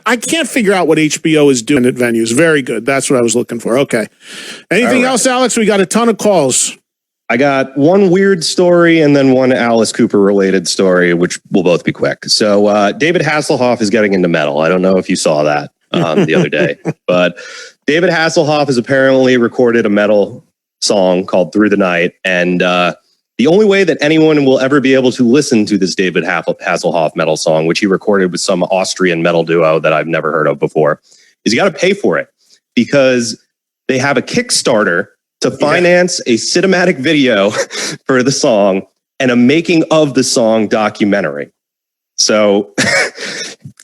I can't figure out what HBO is doing at venues. Very good. That's what I was looking for. Okay. Anything else, Alex? We got a ton of calls. I got one weird story and then one Alice Cooper related story, which will both be quick. So David Hasselhoff is getting into metal. I don't know if you saw that the other day, but David Hasselhoff has apparently recorded a metal song called Through the Night. And the only way that anyone will ever be able to listen to this David Hasselhoff metal song, which he recorded with some Austrian metal duo that I've never heard of before, is you got to pay for it because they have a Kickstarter to finance a cinematic video for the song and a making of the song documentary. So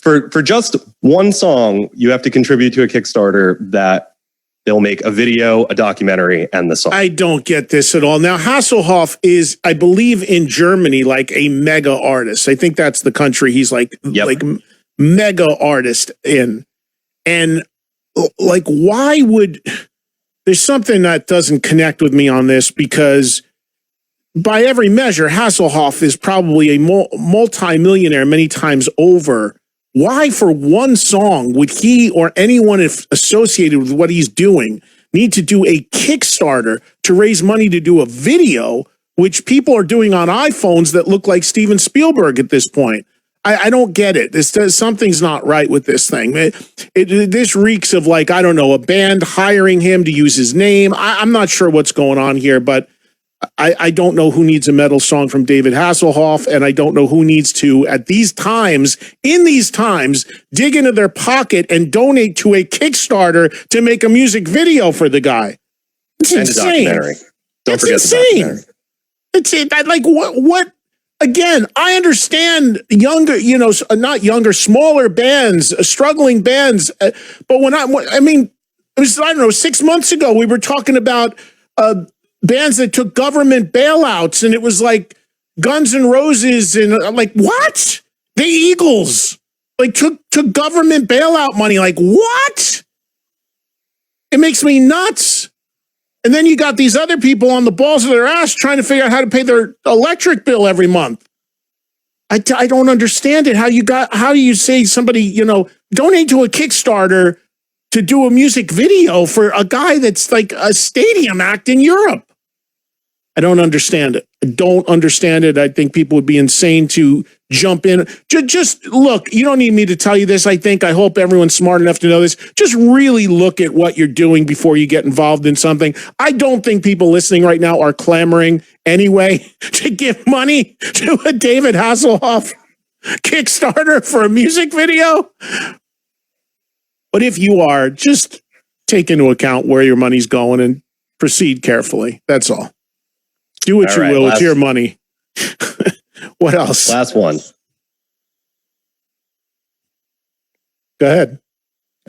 for just one song, you have to contribute to a Kickstarter that they'll make a video, a documentary, and the song. I don't get this at all. Now, Hasselhoff is, I believe, in Germany, like a mega artist. I think that's the country he's like mega artist in. And like, why would... There's something that doesn't connect with me on this because by every measure, Hasselhoff is probably a multi-millionaire many times over. Why for one song would he or anyone associated with what he's doing need to do a Kickstarter to raise money to do a video, which people are doing on iPhones that look like Steven Spielberg at this point? I don't get it. Something's not right with this thing. This reeks of, like, I don't know, a band hiring him to use his name. I'm not sure what's going on here, but I don't know who needs a metal song from David Hasselhoff, and I don't know who needs to, in these times, dig into their pocket and donate to a Kickstarter to make a music video for the guy. It's insane. Don't forget the documentary. Like, what? Again, I understand smaller bands, struggling bands. But it was, I don't know, 6 months ago, we were talking about bands that took government bailouts, and it was like Guns N' Roses, and I'm like, what? The Eagles, like, took government bailout money. Like, what? It makes me nuts. And then you got these other people on the balls of their ass trying to figure out how to pay their electric bill every month. I don't understand it. How do you say somebody, donate to a Kickstarter to do a music video for a guy that's like a stadium act in Europe? I don't understand it. I think people would be insane to jump in. Just look, you don't need me to tell you this. I hope everyone's smart enough to know this. Just really look at what you're doing before you get involved in something. I don't think people listening right now are clamoring anyway to give money to a David Hasselhoff Kickstarter for a music video. But if you are, just take into account where your money's going and proceed carefully. That's all. Do what you will. It's your money. What else? Last one. Go ahead.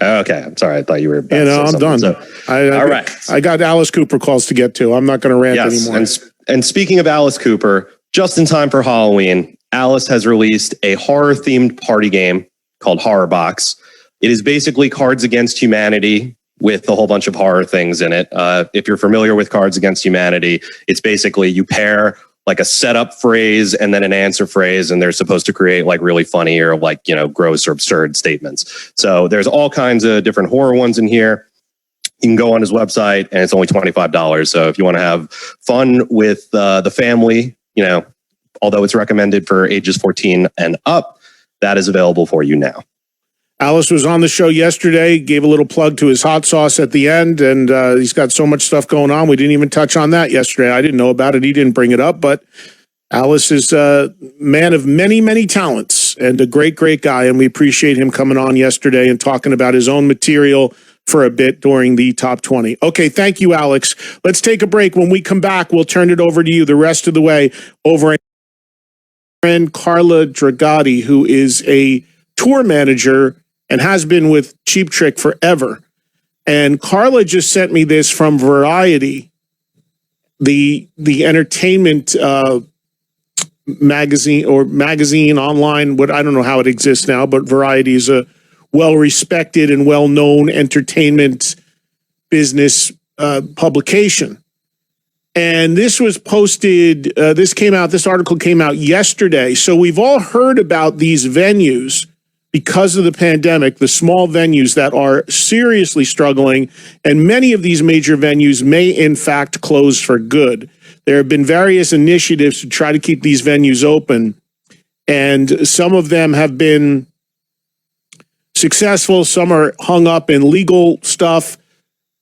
Okay. I'm sorry. I thought you were about to say I'm done. So, all right. I got Alice Cooper calls to get to. I'm not going to rant anymore. And speaking of Alice Cooper, just in time for Halloween, Alice has released a horror-themed party game called Horror Box. It is basically Cards Against Humanity with a whole bunch of horror things in it. If you're familiar with Cards Against Humanity, it's basically you pair like a setup phrase and then an answer phrase, and they're supposed to create like really funny or like, gross or absurd statements. So there's all kinds of different horror ones in here. You can go on his website and it's only $25. So if you want to have fun with the family, although it's recommended for ages 14 and up, that is available for you now. Alice was on the show yesterday, gave a little plug to his hot sauce at the end, and he's got so much stuff going on. We didn't even touch on that yesterday. I didn't know about it. He didn't bring it up, but Alice is a man of many, many talents and a great, great guy, and we appreciate him coming on yesterday and talking about his own material for a bit during the Top 20. Okay, thank you, Alex. Let's take a break. When we come back, we'll turn it over to you the rest of the way over and Carla Dragati, who is a tour manager and has been with Cheap Trick forever. And Carla just sent me this from Variety, the entertainment magazine online. I don't know how it exists now, but Variety is a well-respected and well-known entertainment business publication. And this was posted, this article came out yesterday. So we've all heard about these venues because of the pandemic, the small venues that are seriously struggling, and many of these major venues may in fact close for good. There have been various initiatives to try to keep these venues open, and some of them have been successful. Some are hung up in legal stuff,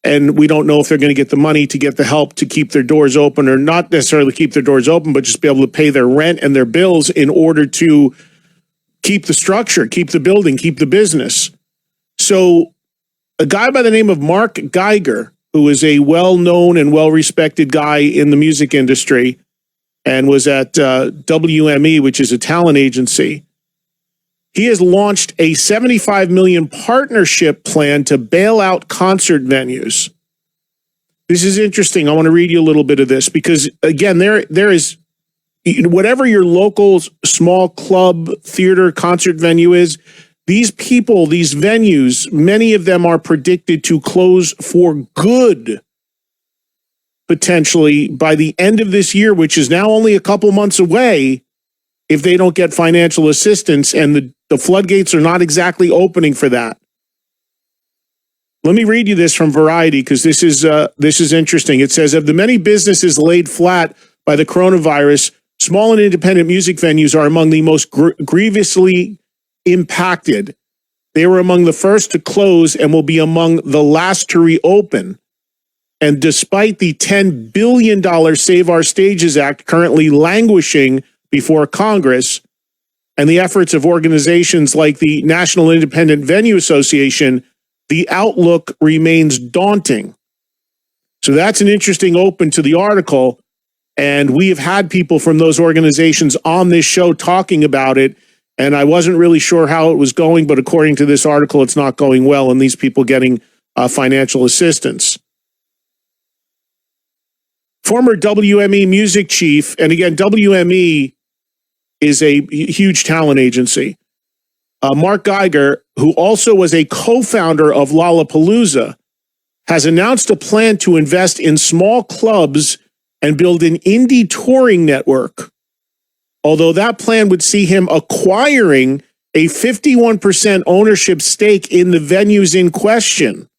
and we don't know if they're going to get the money to get the help to keep their doors open, or not necessarily keep their doors open, but just be able to pay their rent and their bills in order to keep the structure, keep the building, keep the business. So a guy by the name of Mark Geiger, who is a well-known and well-respected guy in the music industry and was at WME, which is a talent agency, he has launched a $75 million partnership plan to bail out concert venues. This is interesting. I want to read you a little bit of this because, again, there is, whatever your local small club, theater, concert venue is, these people, these venues, many of them are predicted to close for good, potentially by the end of this year, which is now only a couple months away, if they don't get financial assistance, and the floodgates are not exactly opening for that. Let me read you this from Variety because this is interesting. It says, of the many businesses laid flat by the coronavirus, small and independent music venues are among the most grievously impacted. They were among the first to close and will be among the last to reopen. And despite the $10 billion Save Our Stages Act currently languishing before Congress, and the efforts of organizations like the National Independent Venue Association, the outlook remains daunting. So that's an interesting open to the article. And we have had people from those organizations on this show talking about it. And I wasn't really sure how it was going, but according to this article, it's not going well, and these people getting financial assistance. Former WME music chief, and again, WME is a huge talent agency. Mark Geiger, who also was a co-founder of Lollapalooza, has announced a plan to invest in small clubs and build an indie touring network. Although that plan would see him acquiring a 51% ownership stake in the venues in question.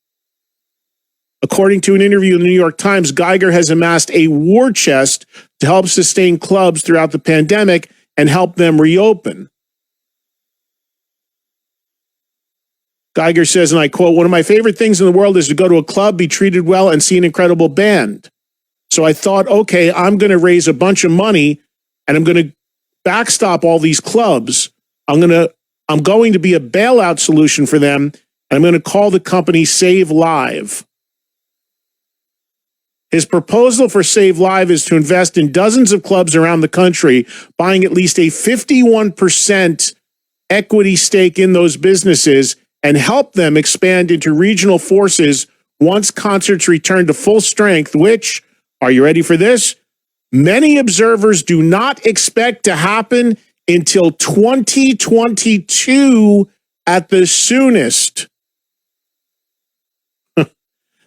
According to an interview in the New York Times, Geiger has amassed a war chest to help sustain clubs throughout the pandemic and help them reopen. Geiger says, and I quote, one of my favorite things in the world is to go to a club, be treated well, and see an incredible band. So I thought, okay, I'm going to raise a bunch of money and I'm going to backstop all these clubs. I'm going to be a bailout solution for them. And I'm going to call the company Save Live. His proposal for Save Live is to invest in dozens of clubs around the country, buying at least a 51% equity stake in those businesses and help them expand into regional forces once concerts return to full strength, which, are you ready for this? Many observers do not expect to happen until 2022 at the soonest.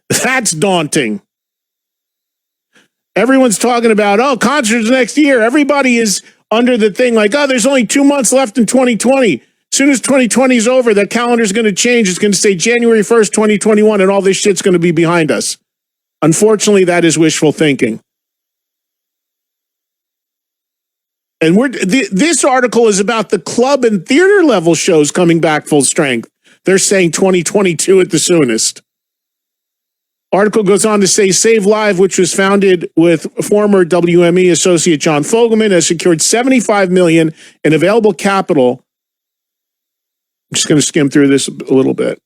That's daunting. Everyone's talking about, oh, concerts next year. Everybody is under the thing like, oh, there's only 2 months left in 2020. As soon as 2020 is over, the calendar's going to change. It's going to say January 1st, 2021, and all this shit's going to be behind us. Unfortunately, that is wishful thinking. And this article is about the club and theater level shows coming back full strength. They're saying 2022 at the soonest. Article goes on to say Save Live, which was founded with former WME associate John Fogelman, has secured $75 million in available capital. I'm just going to skim through this a little bit.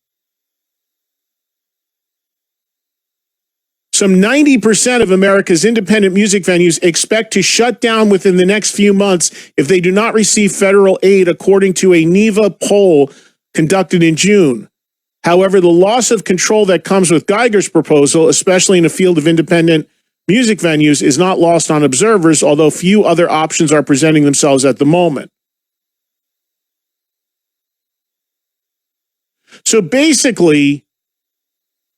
Some 90% of America's independent music venues expect to shut down within the next few months if they do not receive federal aid, according to a NEVA poll conducted in June. However, the loss of control that comes with Geiger's proposal, especially in the field of independent music venues, is not lost on observers, although few other options are presenting themselves at the moment. So basically,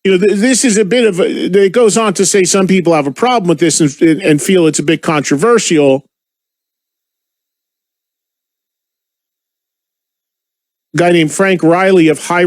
this is a bit of it goes on to say some people have a problem with this and feel it's a bit controversial. guy named Frank Riley of High